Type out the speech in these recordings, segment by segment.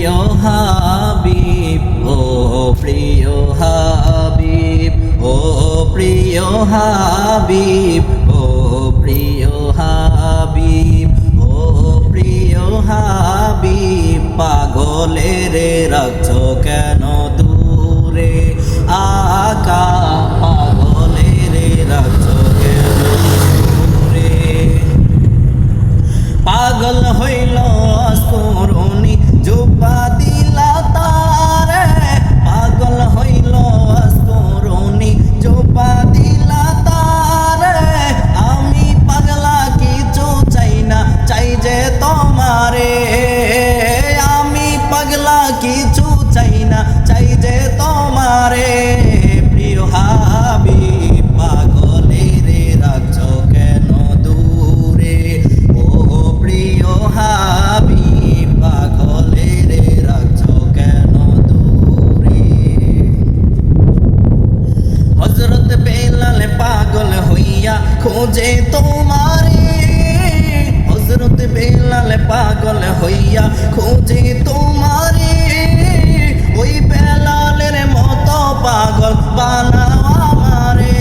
প্রিয় হাবিব, ও প্রিয় হাবিব, ও প্রিয় হাবিব, ও প্রিয় হাবিব, ও প্রিয় হাবিব, পাগলের রাখছো কেন দূরে? আকা পাগলের রাখছো কেন দূরে? পাগল হইল আস্তরণী জুব্বা দিলা তারে, পাগল হইল আস্তরণী জুব্বা দিলা তারে। আমি পাগলা কিছু চাই না, চাই যে তোমারে। আমি পাগলা কিছু চাই না, চাই যে তোমারে। প্রিয় হাবিব, পাগলের রাখছো কেন দূরে? ও প্রিয় হাবিব, পাগলের রাখছো কেন দূরে? হযরত বেলাল পাগল হইয়া খোঁজে তোমারে, হযরত বেলাল পাগল হইয়া খোঁজে তোমারে। ওই বেলালের মতো পাগল বানাও আমারে,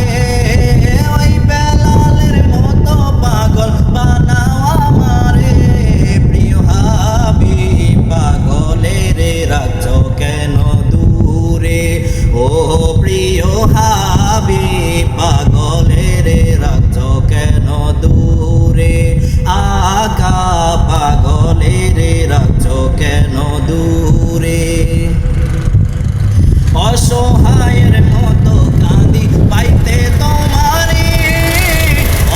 ওই বেলালের মতো পাগল বানাও আমারে। প্রিয় হাবিব, পাগলের রাখছো কেন দূরে? ও প্রিয় হাবিব, পাগলের রাখছো কেন দূরে? আকা পাগলের রাখছো কেন দূরে? অসহায়ের মতো কাঁদি পাইতে তোমারে,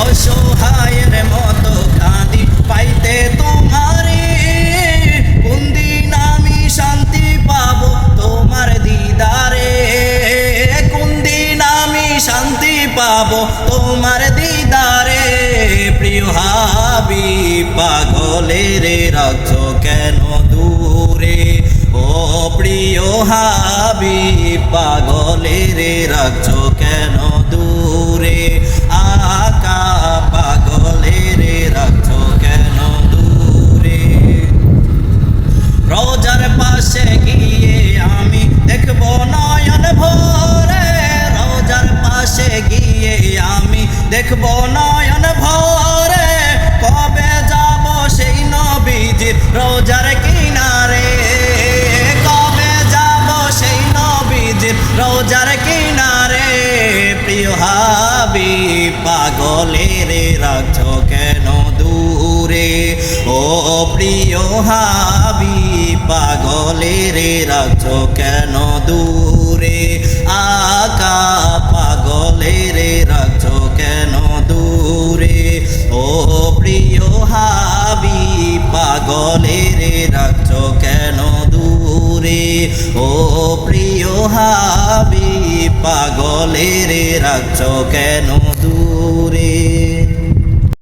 অসহায়ের মতো কাঁদি পাইতে তোমারে। কোন দিন আমি শান্তি পাবো তোমার দিদারে? কোন দিন আমি শান্তি পাবো তোমার দিদারে? প্রিয় হাবিব, পাগলের রাখছো কেন দূরে? ও প্রিয় হাবিব, পাগলের রাখছো কেন দূরে? আকা পাগলের রাখছো কেন দূরে? রোজার পাশে গিয়ে আমি দেখবো নয়ন ভরে, রোজার পাশে গিয়ে আমি দেখবো নয়ন ভরে। কবে যাব সেই নবীজির রোজার কিনারে? কবে যাব সেই নবীজির রোজার কিনারে? প্রিয় হাবিব, পাগলের রাখছো কেন দূরে? ও প্রিয় হাবিব, পাগলের রাখছো কেন দূরে? আকা পাগলের রাখছো কেন দূরে? ও প্রিয় হাবিব, পাগলের রাখছো কেন দূরে? ও প্রিয় হাবিব, পাগলের রাখছো কেন দূরে?